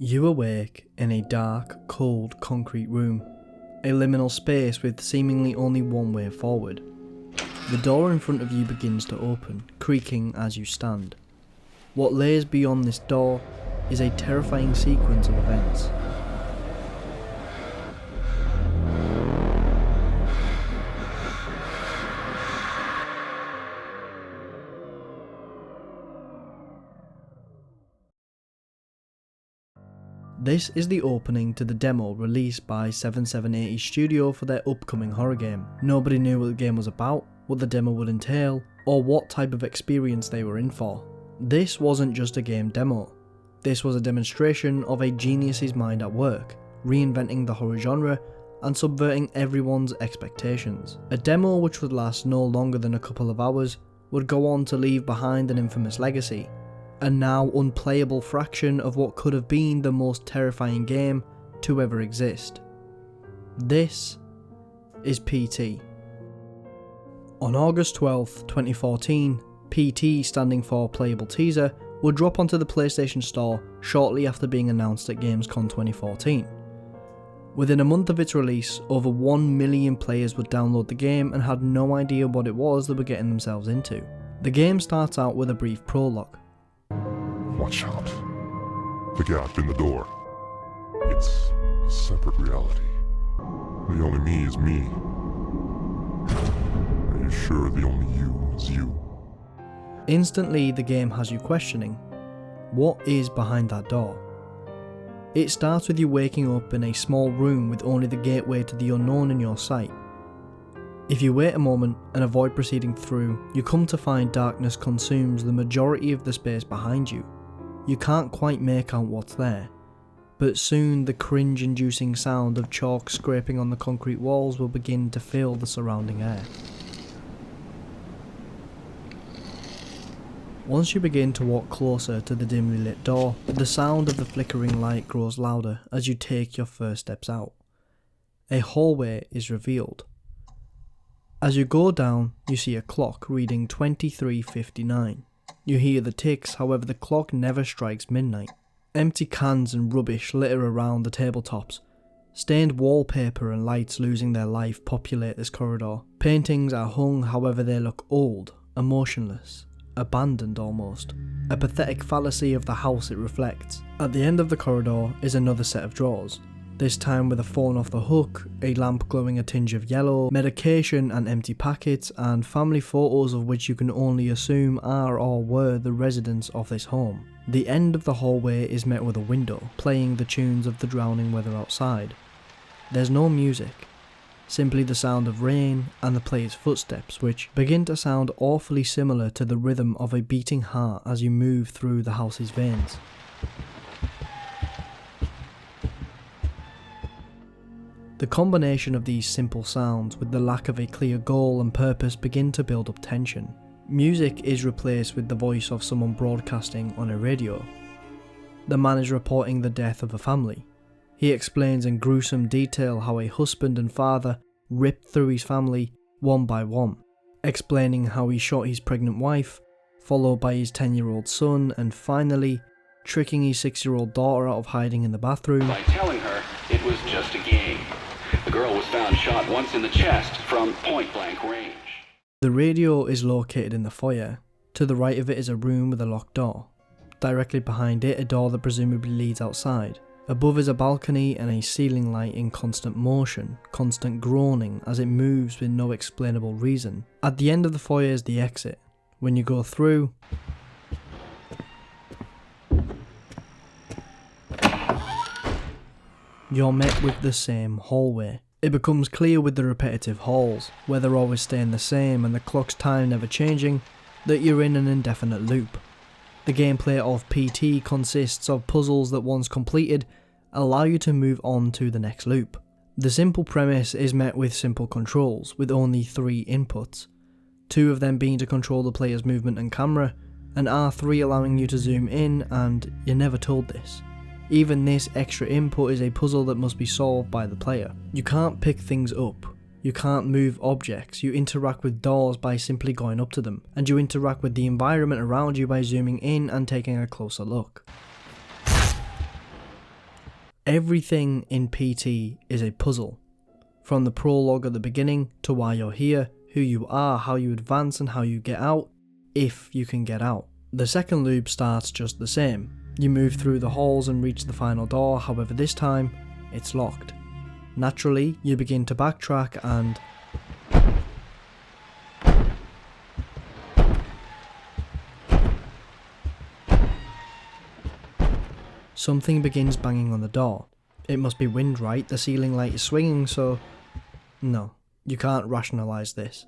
You awake in a dark, cold concrete room, a liminal space with seemingly only one way forward. The door in front of you begins to open, creaking as you stand. What lays beyond this door is a terrifying sequence of events. This is the opening to the demo released by 7780 Studio for their upcoming horror game. Nobody knew what the game was about, what the demo would entail, or what type of experience they were in for. This wasn't just a game demo. This was a demonstration of a genius's mind at work, reinventing the horror genre and subverting everyone's expectations. A demo which would last no longer than a couple of hours would go on to leave behind an infamous legacy, a now unplayable fraction of what could have been the most terrifying game to ever exist. This is PT. On August 12th, 2014, PT, standing for Playable Teaser, would drop onto the PlayStation Store shortly after being announced at Gamescom 2014. Within a month of its release, over 1 million players would download the game and had no idea what it was they were getting themselves into. The game starts out with a brief prologue. Watch out. The gap in the door. It's a separate reality. The only me is me. Are you sure the only you is you? Instantly, the game has you questioning, what is behind that door? It starts with you waking up in a small room with only the gateway to the unknown in your sight. If you wait a moment and avoid proceeding through, you come to find darkness consumes the majority of the space behind you. You can't quite make out what's there, but soon the cringe-inducing sound of chalk scraping on the concrete walls will begin to fill the surrounding air. Once you begin to walk closer to the dimly lit door, the sound of the flickering light grows louder as you take your first steps out. A hallway is revealed. As you go down, you see a clock reading 23:59. You hear the ticks, however the clock never strikes midnight. Empty cans and rubbish litter around the tabletops. Stained wallpaper and lights losing their life populate this corridor. Paintings are hung, however they look old, emotionless, abandoned almost. A pathetic fallacy of the house it reflects. At the end of the corridor is another set of drawers. This time with a phone off the hook, a lamp glowing a tinge of yellow, medication and empty packets, and family photos of which you can only assume are or were the residents of this home. The end of the hallway is met with a window, playing the tunes of the drowning weather outside. There's no music, simply the sound of rain and the player's footsteps, which begin to sound awfully similar to the rhythm of a beating heart as you move through the house's veins. The combination of these simple sounds with the lack of a clear goal and purpose begin to build up tension. Music is replaced with the voice of someone broadcasting on a radio. The man is reporting the death of a family. He explains in gruesome detail how a husband and father ripped through his family one by one, explaining how he shot his pregnant wife, followed by his 10-year-old son, and finally tricking his 6-year-old daughter out of hiding in the bathroom by telling her it was just a game. The girl was found shot once in the chest from point-blank range. The radio is located in the foyer. To the right of it is a room with a locked door. Directly behind it, a door that presumably leads outside. Above is a balcony and a ceiling light in constant motion, constant groaning as it moves with no explainable reason. At the end of the foyer is the exit. When you go through, you're met with the same hallway. It becomes clear with the repetitive halls, weather always staying the same and the clock's time never changing, that you're in an indefinite loop. The gameplay of PT consists of puzzles that once completed, allow you to move on to the next loop. The simple premise is met with simple controls, with only 3 inputs, 2 of them being to control the player's movement and camera, and R3 allowing you to zoom in, and you're never told this. Even this extra input is a puzzle that must be solved by the player. You can't pick things up, you can't move objects, you interact with doors by simply going up to them, and you interact with the environment around you by zooming in and taking a closer look. Everything in PT is a puzzle. From the prologue at the beginning to why you're here, who you are, how you advance and how you get out, if you can get out. The second loop starts just the same. You move through the halls and reach the final door, however this time, it's locked. Naturally, you begin to backtrack and... something begins banging on the door. It must be wind, right? The ceiling light is swinging, so... No, you can't rationalise this.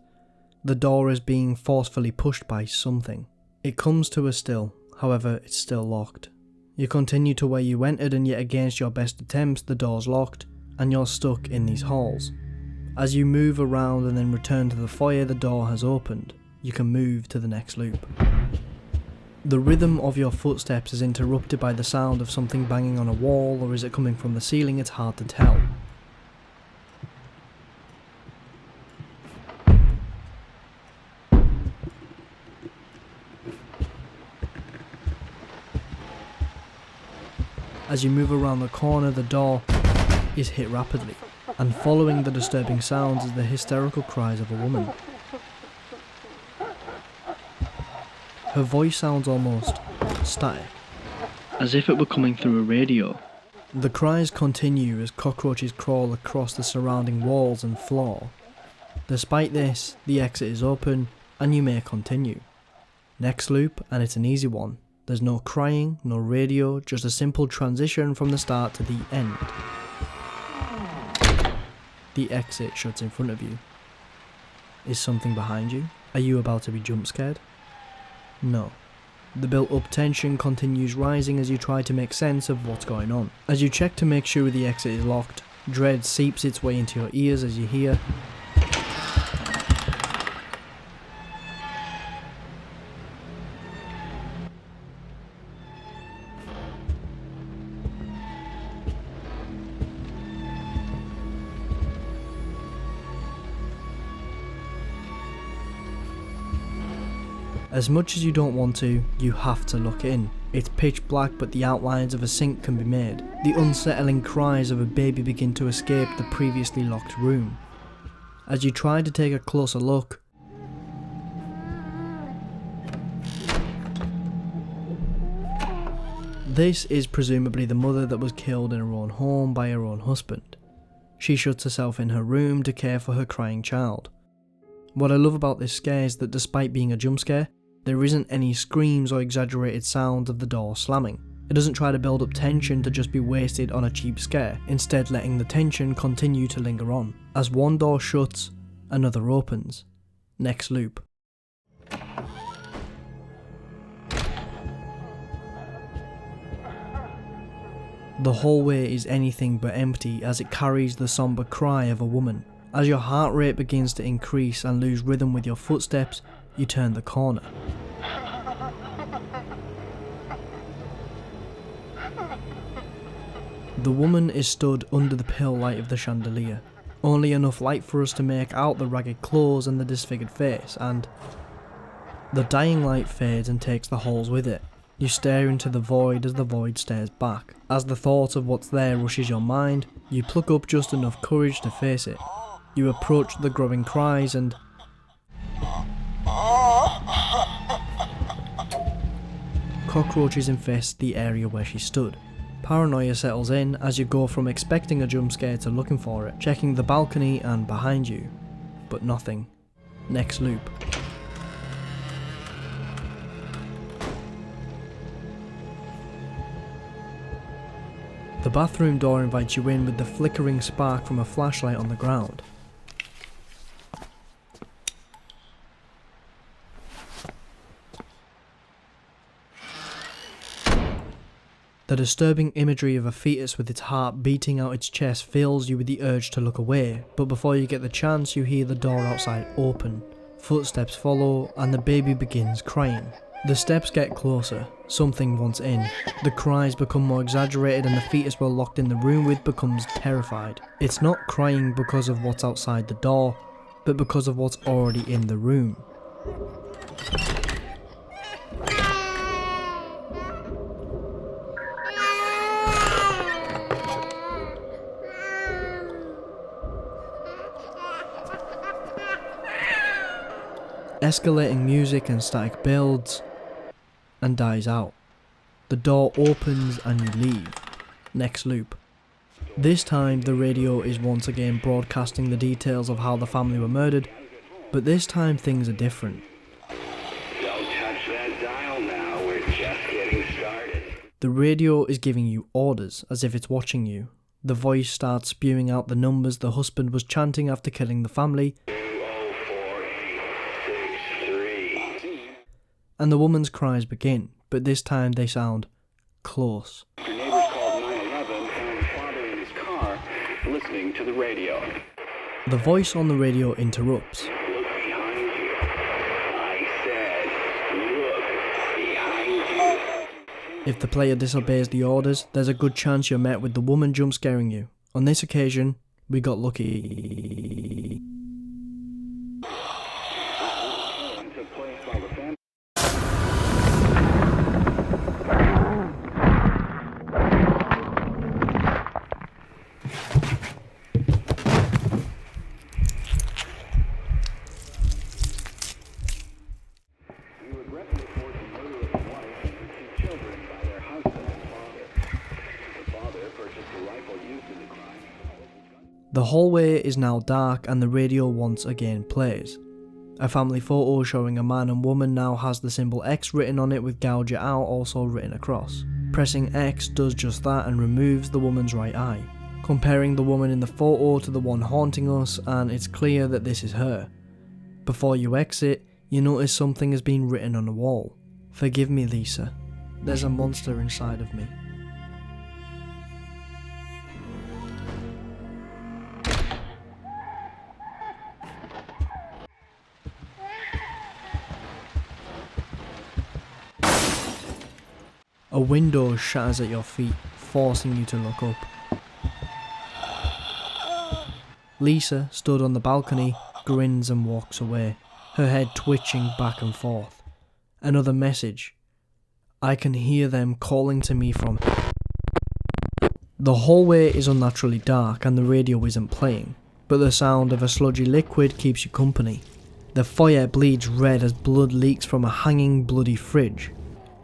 The door is being forcefully pushed by something. It comes to a still, however it's still locked. You continue to where you entered and yet against your best attempts the door's locked and you're stuck in these halls. As you move around and then return to the foyer, the door has opened. You can move to the next loop. The rhythm of your footsteps is interrupted by the sound of something banging on a wall, or is it coming from the ceiling? It's hard to tell. As you move around the corner, the door is hit rapidly, and following the disturbing sounds is the hysterical cries of a woman. Her voice sounds almost static, as if it were coming through a radio. The cries continue as cockroaches crawl across the surrounding walls and floor. Despite this, the exit is open and you may continue. Next loop, and it's an easy one. There's no crying, no radio, just a simple transition from the start to the end. The exit shuts in front of you. Is something behind you? Are you about to be jump scared? No. The built-up tension continues rising as you try to make sense of what's going on. As you check to make sure the exit is locked, dread seeps its way into your ears as you hear As much as you don't want to, you have to look in. It's pitch black, but the outlines of a sink can be made. The unsettling cries of a baby begin to escape the previously locked room. As you try to take a closer look, this is presumably the mother that was killed in her own home by her own husband. She shuts herself in her room to care for her crying child. What I love about this scare is that despite being a jump scare, there isn't any screams or exaggerated sounds of the door slamming. It doesn't try to build up tension to just be wasted on a cheap scare, instead letting the tension continue to linger on. As one door shuts, another opens. Next loop. The hallway is anything but empty as it carries the somber cry of a woman. As your heart rate begins to increase and lose rhythm with your footsteps, you turn the corner. The woman is stood under the pale light of the chandelier. Only enough light for us to make out the ragged clothes and the disfigured face, and the dying light fades and takes the halls with it. You stare into the void as the void stares back. As the thought of what's there rushes your mind, you pluck up just enough courage to face it. You approach the growing cries and cockroaches infest the area where she stood. Paranoia settles in as you go from expecting a jump scare to looking for it, checking the balcony and behind you, but nothing. Next loop. The bathroom door invites you in with the flickering spark from a flashlight on the ground. The disturbing imagery of a fetus with its heart beating out its chest fills you with the urge to look away, but before you get the chance you hear the door outside open. Footsteps follow and the baby begins crying. The steps get closer, something wants in. The cries become more exaggerated and the fetus we're locked in the room with becomes terrified. It's not crying because of what's outside the door, but because of what's already in the room. Escalating music and static builds and dies out. The door opens and you leave. Next loop. This time the radio is once again broadcasting the details of how the family were murdered, but this time things are different. Don't touch that dial now, we're just getting started. The radio is giving you orders as if it's watching you. The voice starts spewing out the numbers the husband was chanting after killing the family, 204863. and the woman's cries begin, but this time they sound close. Your neighbors called 911, found the father in his car, listening to the radio. The voice on the radio interrupts. Look behind you. I said, look behind you. If the player disobeys the orders, there's a good chance you're met with the woman jump scaring you. On this occasion, we got lucky. Took place while the family. We regret to report the murder of a wife and her two children by their husband and father. The father purchased a rifle used in the crime. The hallway is now dark and the radio once again plays. A family photo showing a man and woman now has the symbol X written on it with gouge it out also written across. Pressing X does just that and removes the woman's right eye. Comparing the woman in the photo to the one haunting us, and it's clear that this is her. Before you exit, you notice something has been written on the wall. Forgive me, Lisa. There's a monster inside of me. A window shatters at your feet, forcing you to look up. Lisa, stood on the balcony, grins and walks away, her head twitching back and forth. Another message. I can hear them calling to me from... The hallway is unnaturally dark and the radio isn't playing, but the sound of a sludgy liquid keeps you company. The fire bleeds red as blood leaks from a hanging bloody fridge.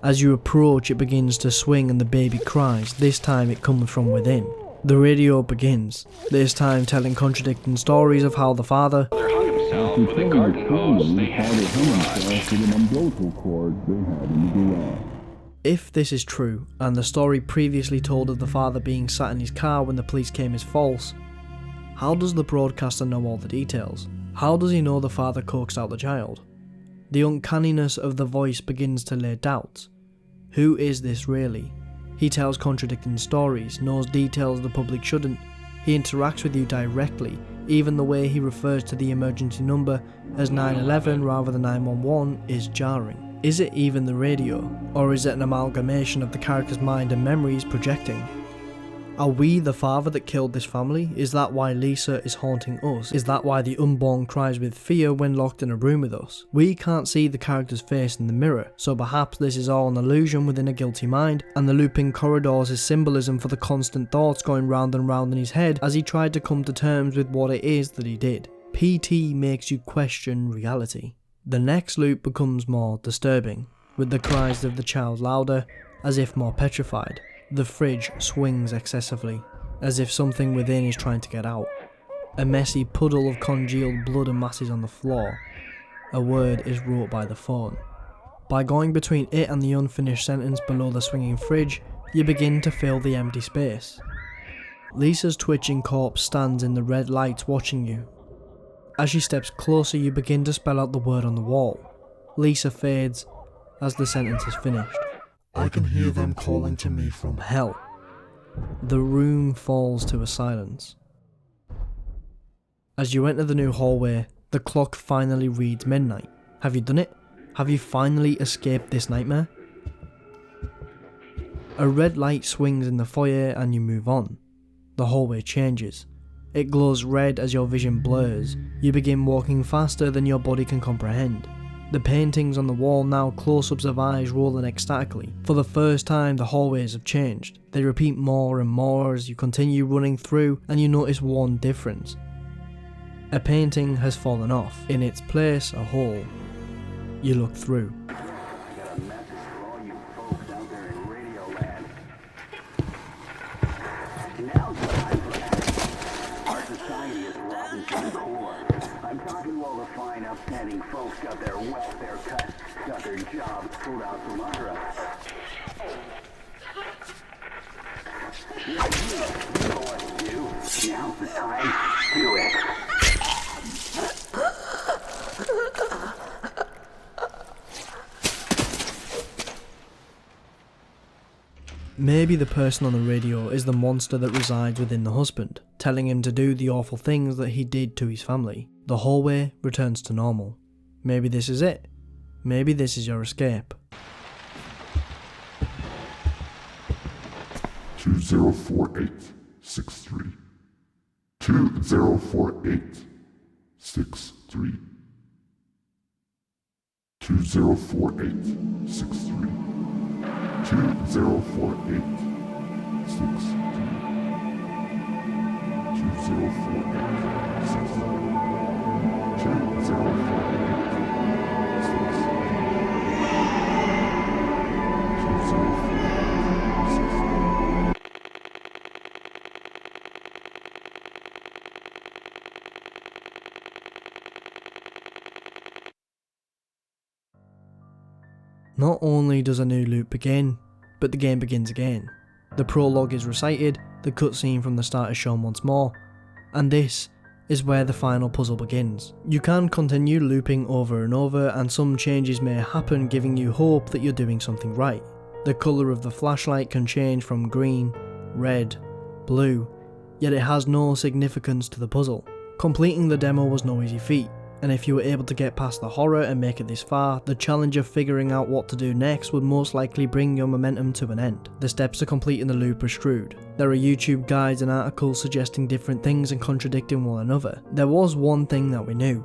As you approach, it begins to swing and the baby cries, this time it comes from within. The radio begins, this time telling contradicting stories of how the father Hung himself with a garden hose they had in the garage. If this is true, and the story previously told of the father being sat in his car when the police came is false, how does the broadcaster know all the details? How does he know the father coaxed out the child? The uncanniness of the voice begins to lay doubts. Who is this really? He tells contradicting stories, knows details the public shouldn't. He interacts with you directly, even the way he refers to the emergency number as 911 rather than 911 is jarring. Is it even the radio, or is it an amalgamation of the character's mind and memories projecting? Are we the father that killed this family? Is that why Lisa is haunting us? Is that why the unborn cries with fear when locked in a room with us? We can't see the character's face in the mirror, so perhaps this is all an illusion within a guilty mind, and the looping corridors is symbolism for the constant thoughts going round and round in his head as he tried to come to terms with what it is that he did. PT makes you question reality. The next loop becomes more disturbing, with the cries of the child louder, as if more petrified. The fridge swings excessively, as if something within is trying to get out. A messy puddle of congealed blood amasses on the floor. A word is wrote by the phone. By going between it and the unfinished sentence below the swinging fridge, you begin to fill the empty space. Lisa's twitching corpse stands in the red lights watching you. As she steps closer, you begin to spell out the word on the wall. Lisa fades as the sentence is finished. I can hear them calling to me from hell. The room falls to a silence. As you enter the new hallway, the clock finally reads midnight. Have you done it? Have you finally escaped this nightmare? A red light swings in the foyer and you move on. The hallway changes. It glows red as your vision blurs. You begin walking faster than your body can comprehend. The paintings on the wall now close-ups of eyes rolling ecstatically. For the first time, the hallways have changed. They repeat more and more as you continue running through, and you notice one difference. A painting has fallen off. In its place, a hole. You look through. I got a message for all you folks out there in Radio Land. Now's the time for action. Our society is rotten to the core. I'm talking while the fine, upstanding folks got their welfare cut, got their jobs pulled out from under us. You know what to do. Now's the time. Do it. Maybe the person on the radio is the monster that resides within the husband, telling him to do the awful things that he did to his family. The hallway returns to normal. Maybe this is it. Maybe this is your escape. 204863. 204863. 204863. 204863. Not only does a new loop begin, but the game begins again. The prologue is recited, the cutscene from the start is shown once more, and this is where the final puzzle begins. You can continue looping over and over, and some changes may happen, giving you hope that you're doing something right. The colour of the flashlight can change from green, red, blue, yet it has no significance to the puzzle. Completing the demo was no easy feat, and if you were able to get past the horror and make it this far, the challenge of figuring out what to do next would most likely bring your momentum to an end. The steps to completing the loop are strewed. There are YouTube guides and articles suggesting different things and contradicting one another. There was one thing that we knew.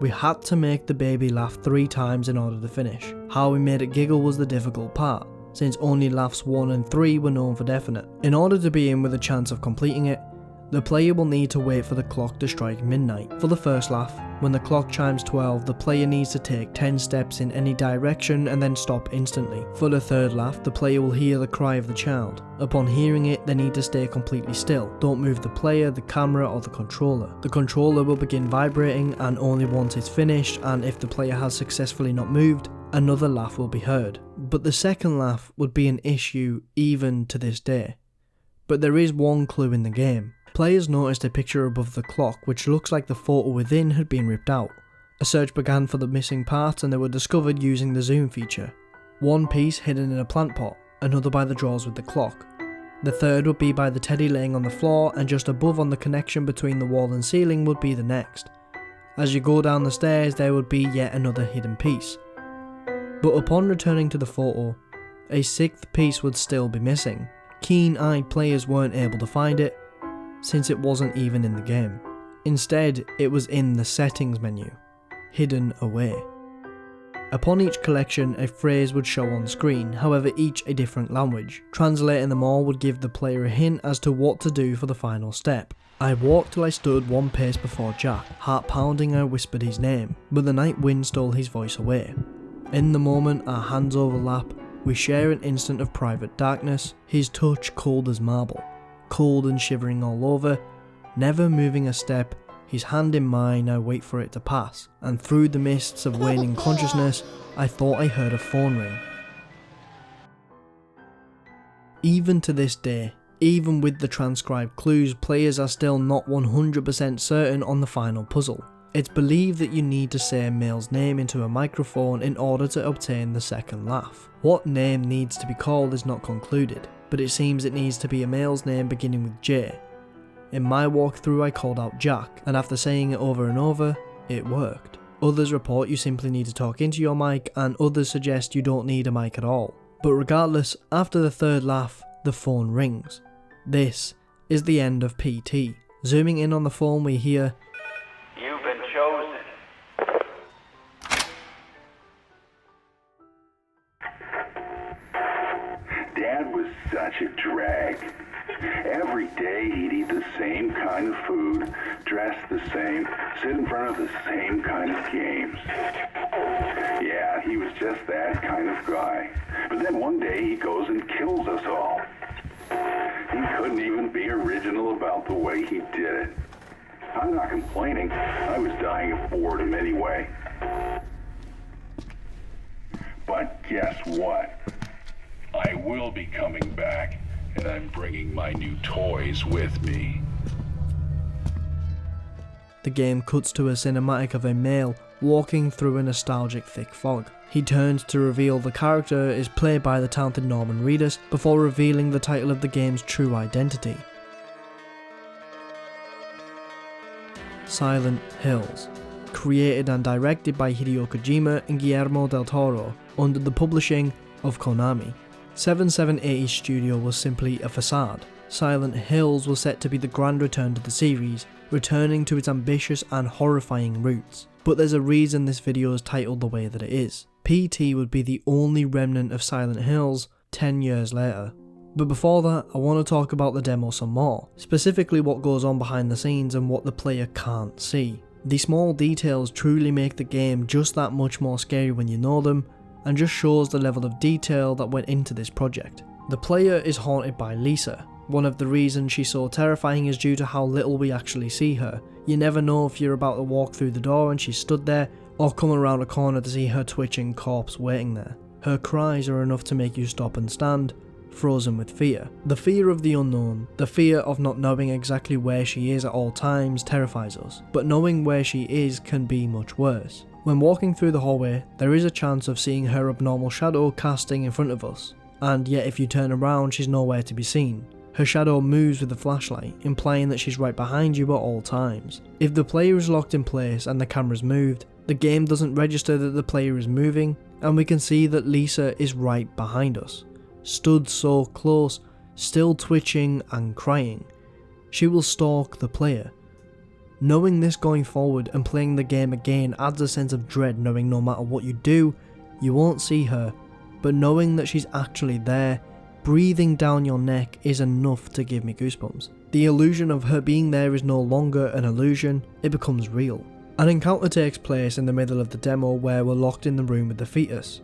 We had to make the baby laugh 3 times in order to finish. How we made it giggle was the difficult part, since only laughs 1 and 3 were known for definite. In order to be in with a chance of completing it, the player will need to wait for the clock to strike midnight. For the first laugh, when the clock chimes 12, the player needs to take 10 steps in any direction and then stop instantly. For the third laugh, the player will hear the cry of the child. Upon hearing it, they need to stay completely still. Don't move the player, the camera, or the controller. The controller will begin vibrating, and only once it's finished, and if the player has successfully not moved, another laugh will be heard. But the second laugh would be an issue even to this day. But there is one clue in the game. Players noticed a picture above the clock which looks like the photo within had been ripped out. A search began for the missing parts and they were discovered using the zoom feature. One piece hidden in a plant pot, another by the drawers with the clock. The third would be by the teddy laying on the floor, and just above on the connection between the wall and ceiling would be the next. As you go down the stairs there would be yet another hidden piece. But upon returning to the photo, a 6th piece would still be missing. Keen-eyed players weren't able to find it, since it wasn't even in the game. Instead, it was in the settings menu, hidden away. Upon each collection, a phrase would show on screen, however each a different language. Translating them all would give the player a hint as to what to do for the final step. I walked till I stood 1 pace before Jack. Heart pounding, I whispered his name, but the night wind stole his voice away. In the moment, our hands overlap, we share an instant of private darkness, his touch cold as marble. Cold and shivering all over, never moving a step, his hand in mine, I wait for it to pass, and through the mists of waning consciousness, I thought I heard a phone ring. Even to this day, even with the transcribed clues, players are still not 100% certain on the final puzzle. It's believed that you need to say a male's name into a microphone in order to obtain the second laugh. What name needs to be called is not concluded, but it seems it needs to be a male's name beginning with J. In my walkthrough I called out Jack, and after saying it over and over, it worked. Others report you simply need to talk into your mic, and others suggest you don't need a mic at all. But regardless, after the third laugh, the phone rings. This is the end of PT. Zooming in on the phone we hear, You've been chosen. Dad was such a drag. Every day he'd eat the same kind of food, dress the same, sit in front of the same kind of games. Yeah, he was just that kind of guy. But then one day he goes and kills us all. He couldn't even be original about the way he did it. I'm not complaining. I was dying of boredom anyway. But guess what? I will be coming back, and I'm bringing my new toys with me. The game cuts to a cinematic of a male walking through a nostalgic thick fog. He turns to reveal the character is played by the talented Norman Reedus before revealing the title of the game's true identity. Silent Hills. Created and directed by Hideo Kojima and Guillermo del Toro under the publishing of Konami. 7780 Studio was simply a facade. Silent Hills was set to be the grand return to the series, returning to its ambitious and horrifying roots. But there's a reason this video is titled the way that it is. PT would be the only remnant of Silent Hills 10 years later. But before that, I want to talk about the demo some more, specifically what goes on behind the scenes and what the player can't see. The small details truly make the game just that much more scary when you know them, and just shows the level of detail that went into this project. The player is haunted by Lisa. One of the reasons she's so terrifying is due to how little we actually see her. You never know if you're about to walk through the door and she's stood there, or come around a corner to see her twitching corpse waiting there. Her cries are enough to make you stop and stand, frozen with fear. The fear of the unknown, the fear of not knowing exactly where she is at all times terrifies us, but knowing where she is can be much worse. When walking through the hallway, there is a chance of seeing her abnormal shadow casting in front of us, and yet if you turn around she's nowhere to be seen. Her shadow moves with the flashlight, implying that she's right behind you at all times. If the player is locked in place and the camera's moved, the game doesn't register that the player is moving, and we can see that Lisa is right behind us, stood so close, still twitching and crying. She will stalk the player. Knowing this going forward and playing the game again adds a sense of dread, knowing no matter what you do, you won't see her, but knowing that she's actually there, breathing down your neck is enough to give me goosebumps. The illusion of her being there is no longer an illusion, it becomes real. An encounter takes place in the middle of the demo where we're locked in the room with the fetus.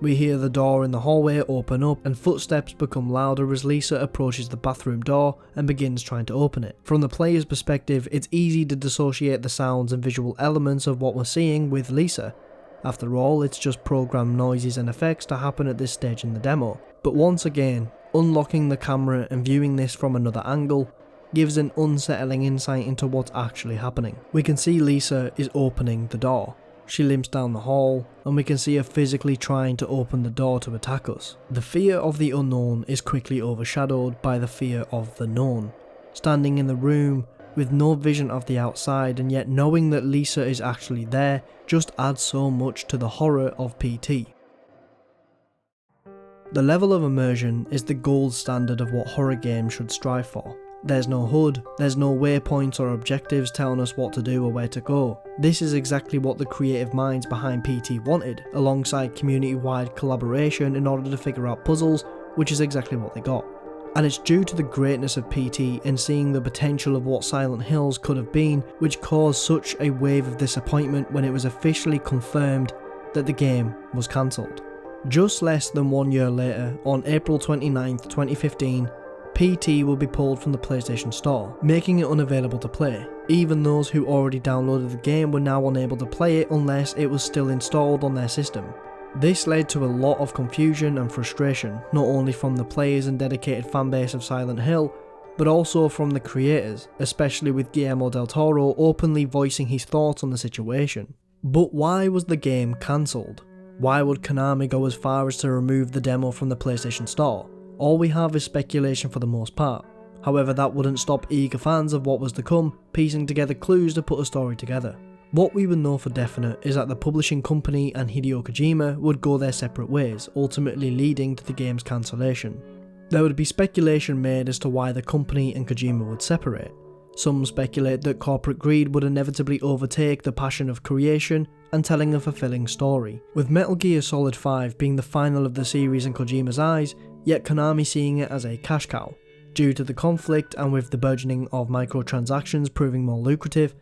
We hear the door in the hallway open up and footsteps become louder as Lisa approaches the bathroom door and begins trying to open it. From the player's perspective, it's easy to dissociate the sounds and visual elements of what we're seeing with Lisa. After all, it's just programmed noises and effects to happen at this stage in the demo. But once again, unlocking the camera and viewing this from another angle gives an unsettling insight into what's actually happening. We can see Lisa is opening the door. She limps down the hall, and we can see her physically trying to open the door to attack us. The fear of the unknown is quickly overshadowed by the fear of the known. Standing in the room with no vision of the outside, and yet knowing that Lisa is actually there just adds so much to the horror of PT. The level of immersion is the gold standard of what horror games should strive for. There's no HUD, there's no waypoints or objectives telling us what to do or where to go. This is exactly what the creative minds behind PT wanted, alongside community-wide collaboration in order to figure out puzzles, which is exactly what they got. And it's due to the greatness of PT and seeing the potential of what Silent Hills could have been, which caused such a wave of disappointment when it was officially confirmed that the game was cancelled. Just less than 1 year later, on April 29th, 2015, PT will be pulled from the PlayStation Store, making it unavailable to play. Even those who already downloaded the game were now unable to play it unless it was still installed on their system. This led to a lot of confusion and frustration, not only from the players and dedicated fanbase of Silent Hill, but also from the creators, especially with Guillermo del Toro openly voicing his thoughts on the situation. But why was the game cancelled? Why would Konami go as far as to remove the demo from the PlayStation Store? All we have is speculation for the most part. However, that wouldn't stop eager fans of what was to come piecing together clues to put a story together. What we would know for definite is that the publishing company and Hideo Kojima would go their separate ways, ultimately leading to the game's cancellation. There would be speculation made as to why the company and Kojima would separate. Some speculate that corporate greed would inevitably overtake the passion of creation and telling a fulfilling story, with Metal Gear Solid 5 being the final of the series in Kojima's eyes, yet Konami seeing it as a cash cow. Due to the conflict and with the burgeoning of microtransactions proving more lucrative,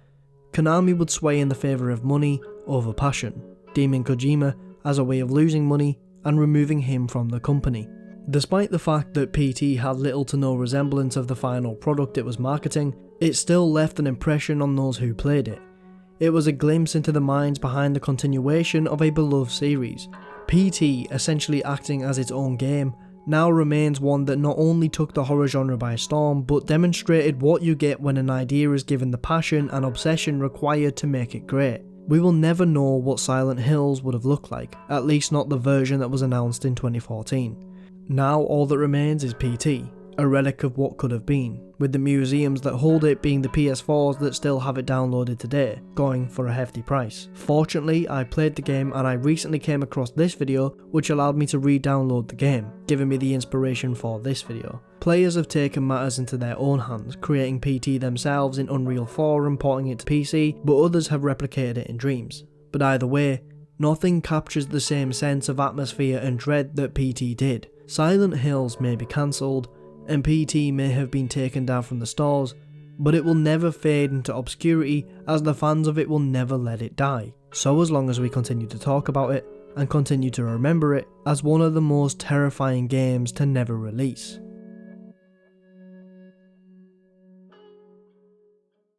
Konami would sway in the favour of money over passion, deeming Kojima as a way of losing money and removing him from the company. Despite the fact that PT had little to no resemblance of the final product it was marketing, it still left an impression on those who played it. It was a glimpse into the minds behind the continuation of a beloved series. PT, essentially acting as its own game, now remains one that not only took the horror genre by storm, but demonstrated what you get when an idea is given the passion and obsession required to make it great. We will never know what Silent Hills would have looked like, at least not the version that was announced in 2014. Now all that remains is PT, a relic of what could have been, with the museums that hold it being the PS4s that still have it downloaded today, going for a hefty price. Fortunately, I played the game and I recently came across this video which allowed me to re-download the game, giving me the inspiration for this video. Players have taken matters into their own hands, creating PT themselves in Unreal 4 and porting it to PC, but others have replicated it in Dreams. But either way, nothing captures the same sense of atmosphere and dread that PT did. Silent Hills may be cancelled, and PT may have been taken down from the stores, but it will never fade into obscurity as the fans of it will never let it die. So as long as we continue to talk about it, and continue to remember it as one of the most terrifying games to never release.